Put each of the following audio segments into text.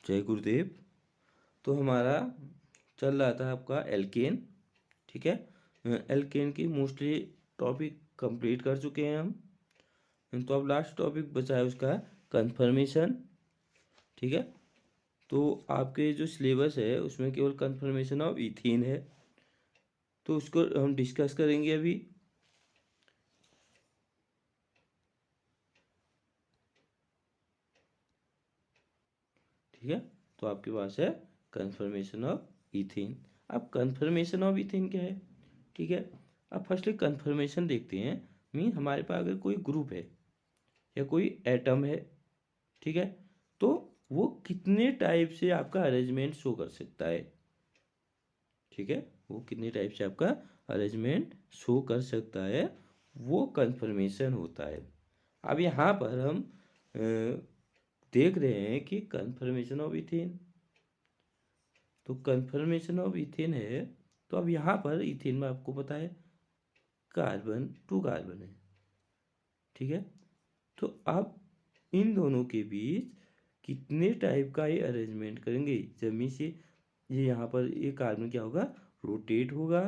जय गुरुदेव। तो हमारा चल रहा था आपका एल्केन, ठीक है। एल्केन की मोस्टली टॉपिक कंप्लीट कर चुके हैं हम। तो अब लास्ट टॉपिक बचा है उसका कन्फर्मेशन, ठीक है। तो आपके जो सिलेबस है उसमें केवल कन्फर्मेशन ऑफ इथीन है, तो उसको हम डिस्कस करेंगे अभी। ठीक है, तो आपके पास है कन्फर्मेशन ऑफ इथीन। अब कन्फर्मेशन ऑफ इथीन क्या है, ठीक है। अब फर्स्टली कन्फर्मेशन देखते हैं। मीन हमारे पास अगर कोई ग्रुप है या कोई एटम है, ठीक है, तो वो कितने टाइप से आपका अरेंजमेंट शो कर सकता है, ठीक है। वो कितने टाइप से आपका अरेंजमेंट शो कर सकता है, वो कन्फर्मेशन होता है। अब यहाँ पर हम देख रहे हैं कि कन्फर्मेशन ऑफ इथेन, तो कन्फर्मेशन ऑफ इथेन है। तो अब यहाँ पर इथेन में आपको पता है कार्बन 2 कार्बन है, ठीक है। तो आप इन दोनों के बीच कितने टाइप का ये अरेंजमेंट करेंगे, जमीन से ये यहाँ पर ये कार्बन क्या होगा, रोटेट होगा।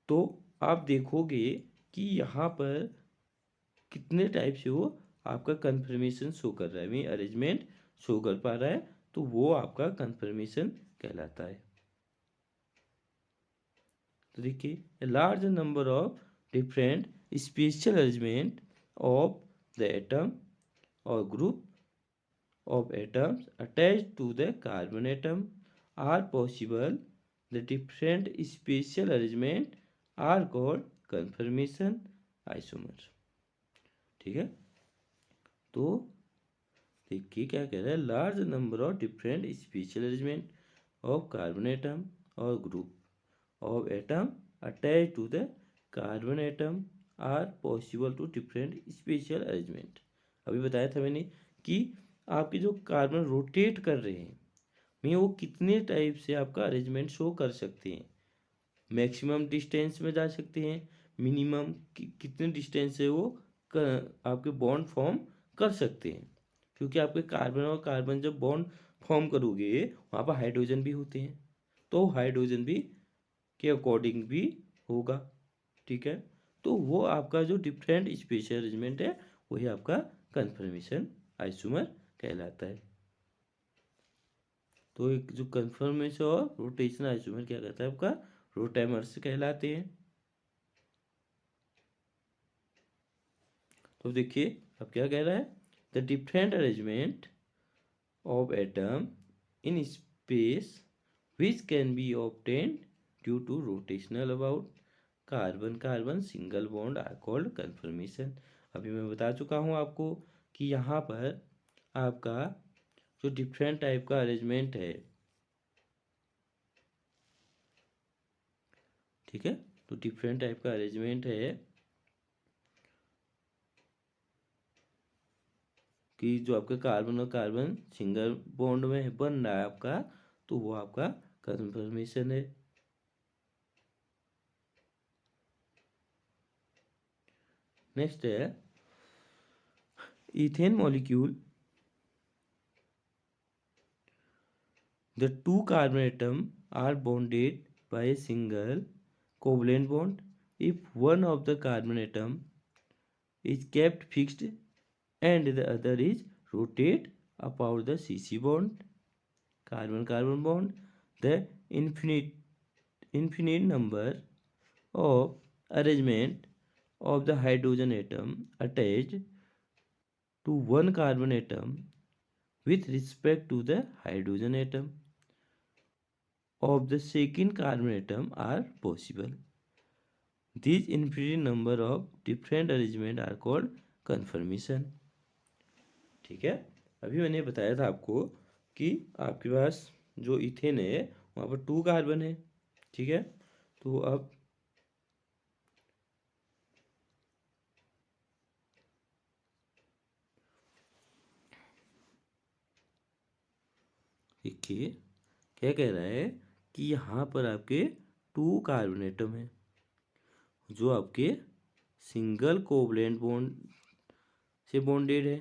तो आप देखोगे कि यहाँ पर कितने टाइप से वो आपका कन्फर्मेशन शो कर रहा है, मीन अरेंजमेंट शो कर पा रहा है, तो वो आपका कन्फर्मेशन कहलाता है। तो देखिए large number of different special arrangement of the atom और group of atoms attached to the carbon atom are possible. The different spatial arrangement are called conformation isomer, ठीक है। तो देखिए क्या कह रहा है, large number of different special arrangement of carbon atom और group of atom attach to the carbon atom are possible to different special arrangement. अभी बताया था मैंने कि आपके जो कार्बन रोटेट कर रहे हैं में वो कितने टाइप से आपका अरेंजमेंट शो कर सकते हैं। मैक्सिमम डिस्टेंस में जा सकते हैं, मिनिमम कितने डिस्टेंस से वो आपके बॉन्ड फॉर्म कर सकते हैं, क्योंकि आपके कार्बन और कार्बन जब बॉन्ड फॉर्म करोगे वहाँ पर हाइड्रोजन भी होते हैं, तो हाइड्रोजन भी के अकॉर्डिंग भी होगा, ठीक है। तो वो आपका जो डिफरेंट स्पेशल अरेंजमेंट है वही आपका कन्फर्मेशन आइसोमर कहलाता है। तो एक जो कन्फर्मेशन और रोटेशन आइसोमर क्या कहता है आपका, रोटेमर्स कहलाते हैं। तो देखिए अब क्या कह रहा है, the different arrangement of atom in space which can be obtained due to rotational about carbon carbon single bond are called conformation. अभी मैं बता चुका हूँ आपको कि यहाँ पर आपका जो डिफरेंट टाइप का अरेंजमेंट है, ठीक है, तो डिफरेंट टाइप का अरेंजमेंट है कि जो आपके कार्बन और कार्बन सिंगल बॉन्ड में बन रहा है आपका, तो वो आपका कन्फर्मेशन है। नेक्स्ट है ethane molecule, the two carbon atom are bonded by a single covalent bond. If one of the carbon atom is kept fixed and the other is rotate about the CC bond, carbon carbon bond, the infinite number of arrangement of the hydrogen atom attached to one carbon atom with respect to the hydrogen atom of the second carbon atom are possible. These infinite number of different arrangement are called conformation, ठीक है। अभी मैंने बताया था आपको कि आपके पास जो इथेन है वहाँ पर 2 कार्बन है, ठीक है। तो अब देखिए क्या कह रहा है कि यहाँ पर आपके 2 कार्बन एटम है जो आपके सिंगल कोवलेंट बॉन्ड से बॉन्डेड है।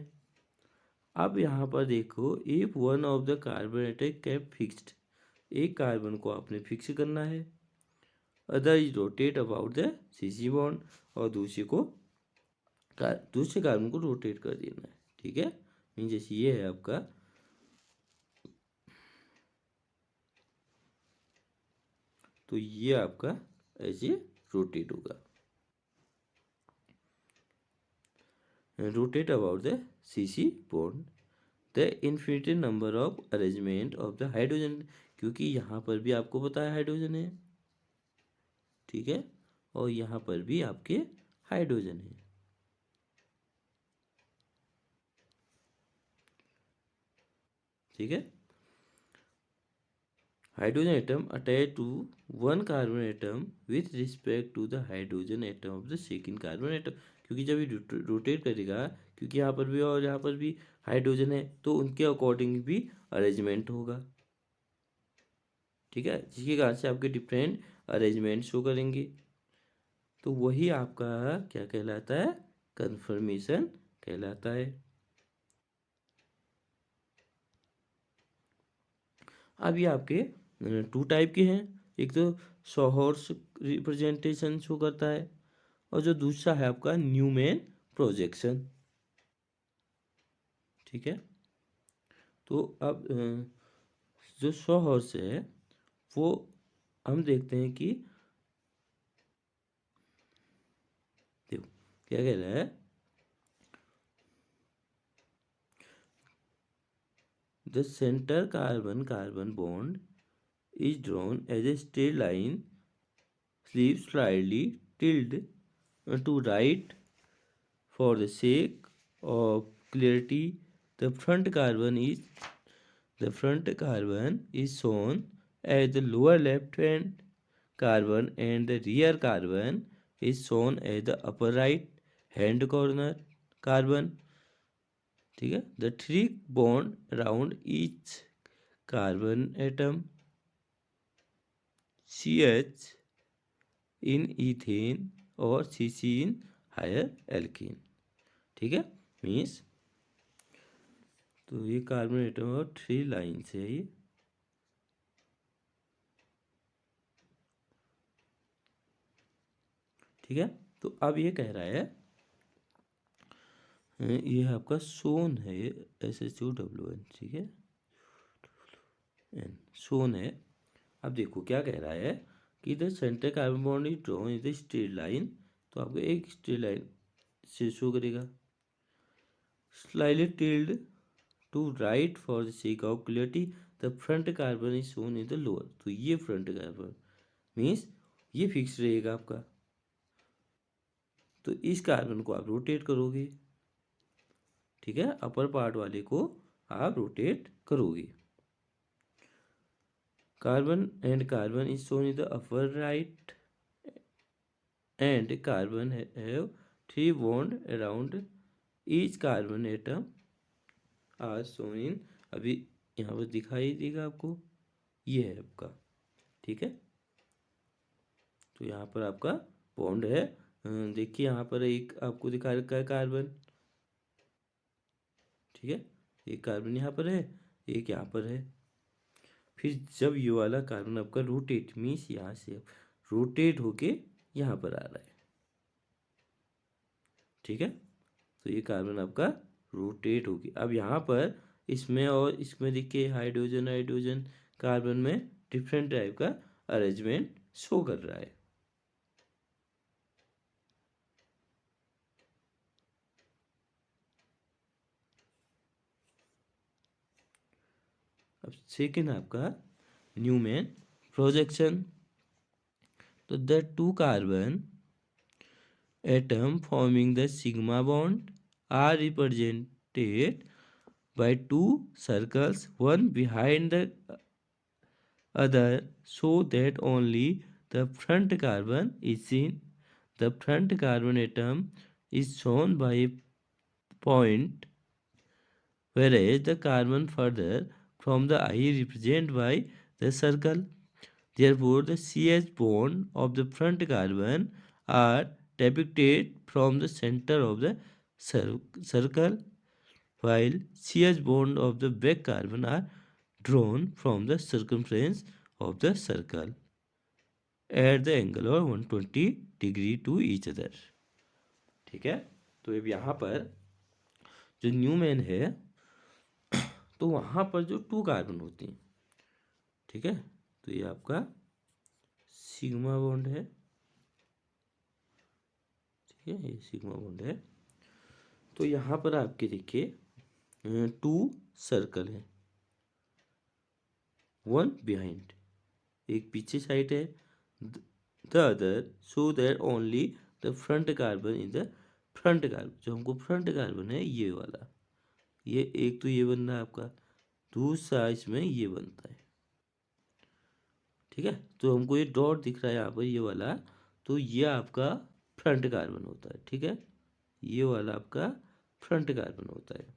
अब यहाँ पर देखो, if one of the carbon atom kept fixed, एक कार्बन को आपने फिक्स करना है, other is rotate about the CC bond, और दूसरे कार्बन को रोटेट कर देना है। ठीक है, मीन जैसे ये है आपका, तो ये आपका ऐसे रोटेट होगा, rotate about the CC bond. The infinity number of arrangement of the hydrogen, क्योंकि यहाँ पर भी आपको पता है हाइड्रोजन है, ठीक है, और यहाँ पर भी आपके हाइड्रोजन है। ठीक है, hydrogen atom attach to one carbon atom with respect to the hydrogen atom of the second carbon atom, क्योंकि जब ये रोटेट करेगा, क्योंकि यहाँ पर भी और यहाँ पर भी हाइड्रोजन है, तो उनके अकॉर्डिंग भी अरेंजमेंट होगा। ठीक है, जिसके कारण से आपके डिफरेंट अरेंजमेंट शो करेंगे, तो वही आपका क्या कहलाता है, कन्फर्मेशन कहलाता है। अब ये आपके टू टाइप के हैं, एक तो शॉहर्स रिप्रेजेंटेशन शो करता है, और जो दूसरा है आपका न्यूमैन प्रोजेक्शन। ठीक है, तो अब जो शॉहर्स है वो हम देखते हैं कि, देखो क्या कह रहा है, the center carbon carbon bond is drawn as a straight line, sleeve slightly tilted to right for the sake of clarity. The front carbon is shown as the lower left hand carbon, and the rear carbon is shown as the upper right hand corner carbon. ठीक है, the three bond around each carbon atom, CH in ethane और CC in higher alkene. ठीक है, means, तो ये carbon atom और three line से है ये। ठीक है, तो अब ये कह रहा है, ये आपका सोन है, ये SHOWN, ठीक है, सोन है। अब देखो क्या कह रहा है कि the center carbon bond is drawn is the straight line, तो आपको एक स्ट्रेट लाइन से शो करेगा, slightly tilted to right for the sake of clarity, the front carbon is shown in the lower, तो ये फ्रंट कार्बन मीन्स ये fix रहेगा आपका, तो इस कार्बन को आप रोटेट करोगे। ठीक है, अपर पार्ट वाले को आप रोटेट करोगे। Carbon is shown in the upper right, and carbon have three bond around each carbon atom are shown in, अभी यहाँ पर दिखाई देगा आपको, ये है आपका। ठीक है, तो यहाँ पर आपका बॉन्ड है, देखिए यहाँ पर एक आपको दिखा रखा है कार्बन। ठीक है, एक कार्बन यहाँ पर है, एक यहाँ पर है। फिर जब ये वाला कार्बन आपका रोटेट मीन्स यहाँ से रोटेट होके यहाँ पर आ रहा है। ठीक है, तो ये कार्बन आपका रोटेट होगी, अब यहाँ पर इसमें और इसमें देखिए हाइड्रोजन हाइड्रोजन कार्बन में डिफरेंट टाइप का अरेंजमेंट शो कर रहा है। अब सेकेंड आपका न्यूमैन प्रोजेक्शन, तो the two carbon atom forming the sigma bond are represented by two circles, one behind the other, so that only the front carbon is seen. The front carbon atom is shown by a point, whereas the carbon further from the eye represented by the circle. Therefore, the CH bond of the front carbon are depicted from the center of the circle, while CH bond of the back carbon are drawn from the circumference of the circle at the angle of 120 degree to each other. ठीक है, तो अब यहाँ पर जो Newman है तो वहाँ पर जो 2 कार्बन होती हैं, ठीक है, तो ये आपका सिग्मा बॉन्ड है, ठीक है, ये सिग्मा बॉन्ड है। तो यहाँ पर आपके देखिए 2 सर्कल है, 1 बिहाइंड, एक पीछे साइड है, the other so that only the front carbon in the front carbon, जो हमको फ्रंट कार्बन है ये वाला, ये एक तो ये बन रहा है आपका, दूसरा इसमें ये बनता है, ठीक है। तो हमको ये डॉट दिख रहा है यहाँ पर ये वाला, तो ये आपका फ्रंट कार्बन होता है, ठीक है, ये वाला आपका फ्रंट कार्बन होता है।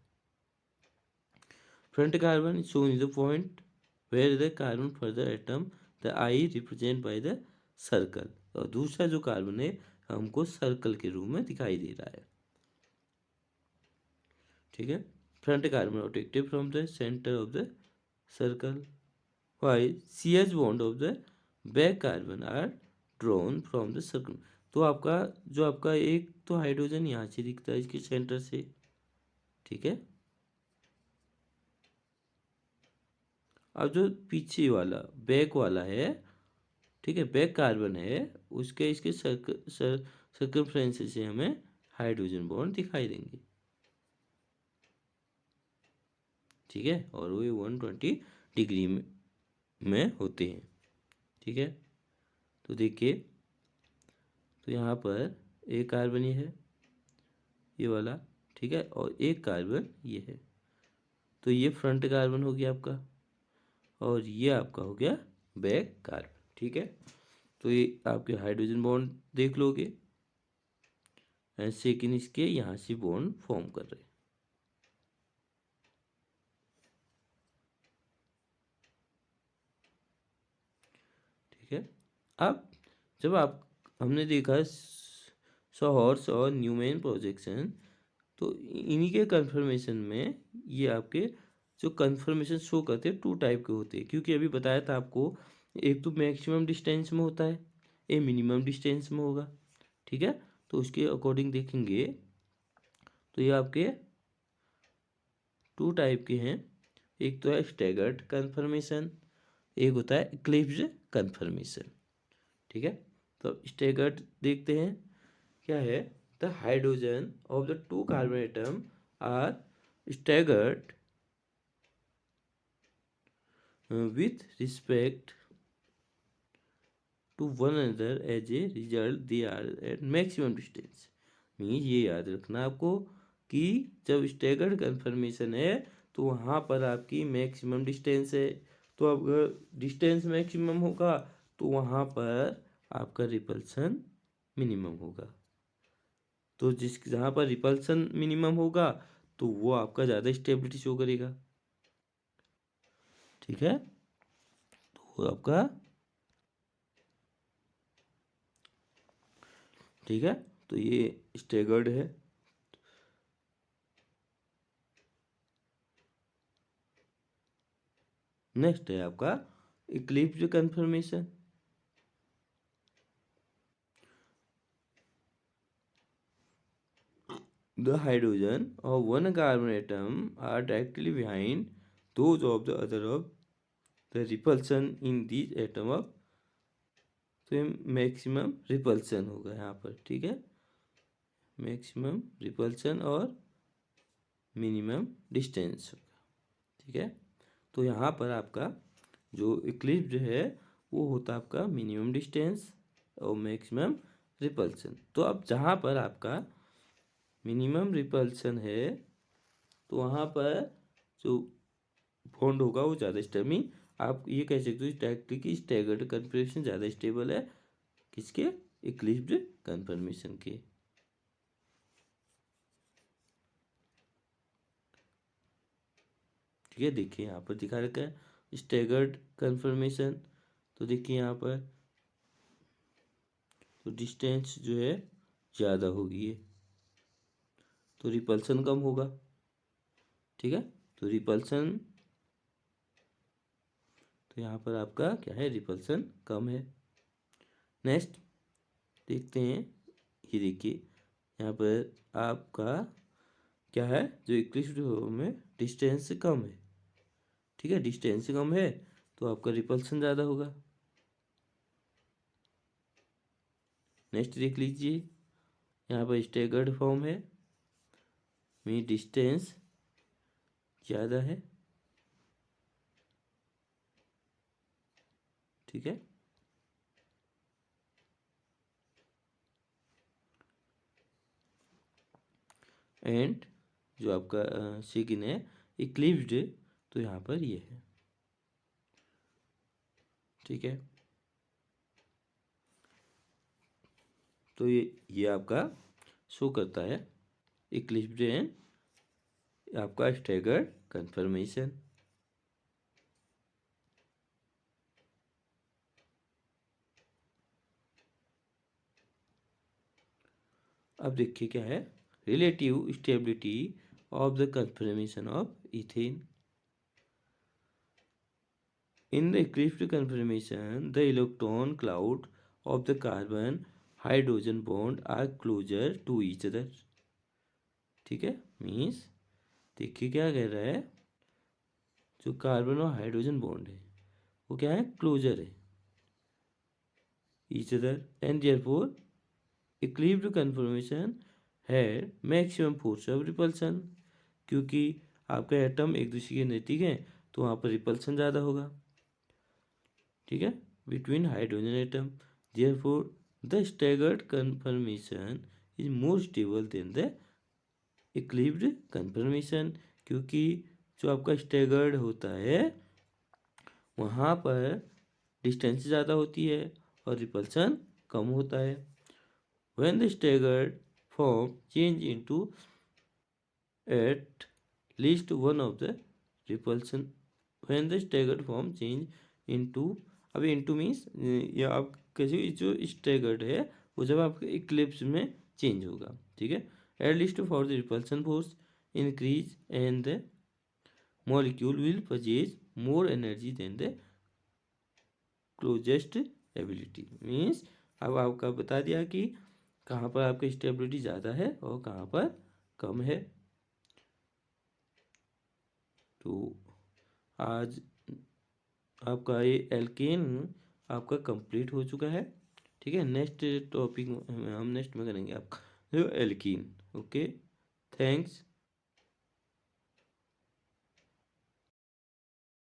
Front carbon is shown in the point where the carbon further atom the eye represent by the circle, और दूसरा जो कार्बन है हमको सर्कल के रूप में दिखाई दे रहा है, ठीक है। Front carbon rotated from the centre of the circle while CH bond of the back carbon are drawn from the circle। तो आपका जो आपका एक तो हाइड्रोजन यहाँ से दिखता है इसके सेंटर से, ठीक है। अब जो पीछे वाला बैक वाला है, ठीक है, बैक कार्बन है, उसके इसके सर्कमफ्रेंस से हमें हाइड्रोजन बॉन्ड दिखाई देंगे, ठीक है, और वो 120 डिग्री में होते हैं, ठीक है। तो देखिए, तो यहाँ पर एक कार्बन ये है, ये वाला, ठीक है, और एक कार्बन ये है, तो ये फ्रंट कार्बन हो गया आपका, और ये आपका हो गया बैक कार्बन, ठीक है। तो ये आपके हाइड्रोजन बॉन्ड देख लोगे, सेकेंड इसके यहाँ से बॉन्ड फॉर्म कर रहे हैं, ठीक है। अब जब आप हमने देखा सॉहर्स और न्यूमैन प्रोजेक्शन, तो इन्हीं के कन्फर्मेशन में ये आपके जो कन्फर्मेशन शो करते हैं 2 टाइप के होते हैं, क्योंकि अभी बताया था आपको, एक तो मैक्सिमम डिस्टेंस में होता है, एक मिनिमम डिस्टेंस में होगा, ठीक है। तो उसके अकॉर्डिंग देखेंगे तो ये आपके 2 टाइप के हैं, एक तो है स्टैगर्ड कन्फर्मेशन, एक होता है इक्लिप्स्ड कन्फर्मेशन, ठीक है। तो स्टैगर्ड देखते हैं क्या है, the hydrogen of the 2 carbon atom are staggered with respect to one another, as a result they are at maximum distance। Means ये याद रखना आपको कि जब स्टैगर्ड कन्फर्मेशन है तो वहाँ पर आपकी मैक्सिमम डिस्टेंस है, तो अगर डिस्टेंस मैक्सिमम होगा तो वहाँ पर आपका रिपल्सन मिनिमम होगा, तो जहाँ पर रिपल्सन मिनिमम होगा तो वो आपका ज़्यादा स्टेबिलिटी शो करेगा, ठीक है। तो आपका, ठीक है, तो ये स्टेगर्ड है। नेक्स्ट है आपका eclipse conformation. The hydrogen of one carbon atom are directly behind those of the other of the repulsion in these atom of, तो ये मैक्सिमम रिपल्सन होगा यहाँ पर, ठीक है, मैक्सिमम रिपल्सन और मिनिमम डिस्टेंस होगा, ठीक है। तो यहाँ पर आपका जो इक्लिप्स है वो होता है आपका मिनिमम डिस्टेंस और मैक्सिमम रिपल्सन। तो अब जहाँ पर आपका मिनिमम रिपल्सन है तो वहाँ पर जो बॉन्ड होगा वो ज़्यादा स्टेबल, मीन आप ये कह सकते हो डायरेक्टली कि स्टैगर्ड कन्फर्मेशन ज़्यादा स्टेबल है किसके, इक्लिप्स्ड कन्फर्मेशन के, ठीक है। देखिए यहाँ पर दिखा रखा है स्टैगर्ड कन्फर्मेशन, तो देखिए यहाँ पर तो डिस्टेंस जो है ज़्यादा होगी, तो रिपल्सन कम होगा, ठीक है। तो रिपल्सन, तो यहाँ पर आपका क्या है, रिपल्सन कम है। नेक्स्ट देखते हैं, ये देखिए यहाँ पर आपका क्या है, जो इक्लिप्स्ड में डिस्टेंस कम है, ठीक है, डिस्टेंस कम है तो आपका रिपल्सन ज़्यादा होगा। नेक्स्ट देख लीजिए, यहाँ पर स्टेगर्ड फॉर्म है, मीन डिस्टेंस ज़्यादा है, ठीक है। एंड जो आपका सेकंड है इक्लिप्स्ड, तो यहाँ पर ये है, ठीक है। तो ये आपका शो करता है इक्लिप्स्ड एंड आपका स्टैगर्ड कन्फर्मेशन। अब देखिए क्या है, relative stability of the confirmation of ethane. In the eclipsed conformation, the electron cloud of the carbon hydrogen bond are closer to each other, ठीक है। मीन्स देखिए क्या कह रहा है, जो कार्बन और हाइड्रोजन बॉन्ड है वो क्या है, क्लोजर है each other, and therefore eclipsed conformation है मैक्सिमम फोर्स ऑफ रिपल्सन, क्योंकि आपका एटम एक दूसरे के नज़दीक है तो वहाँ पर रिपल्सन ज़्यादा होगा, ठीक है, between hydrogen atom. Therefore the staggered conformation is more stable than the eclipsed conformation, क्योंकि जो आपका स्टैगर्ड होता है वहाँ पर डिस्टेंस ज़्यादा होती है और रिपल्सन कम होता है। When the staggered form change into at least one of the repulsion, when the staggered form change into, अभी इनटू मीन्स या आप कैसे, जो स्टैगर्ड है वो जब आपके इक्लिप्स में चेंज होगा, ठीक है। At least for the repulsion force increase and the molecule will purchase more energy than the closest ability. Means अब आपका बता दिया कि कहाँ पर आपकी स्टेबिलिटी ज़्यादा है और कहाँ पर कम है। तो आज आपका ये एल्केन आपका कंप्लीट हो चुका है, ठीक है। नेक्स्ट टॉपिक हम नेक्स्ट में करेंगे आपका जो एल्कीन। Okay, thanks.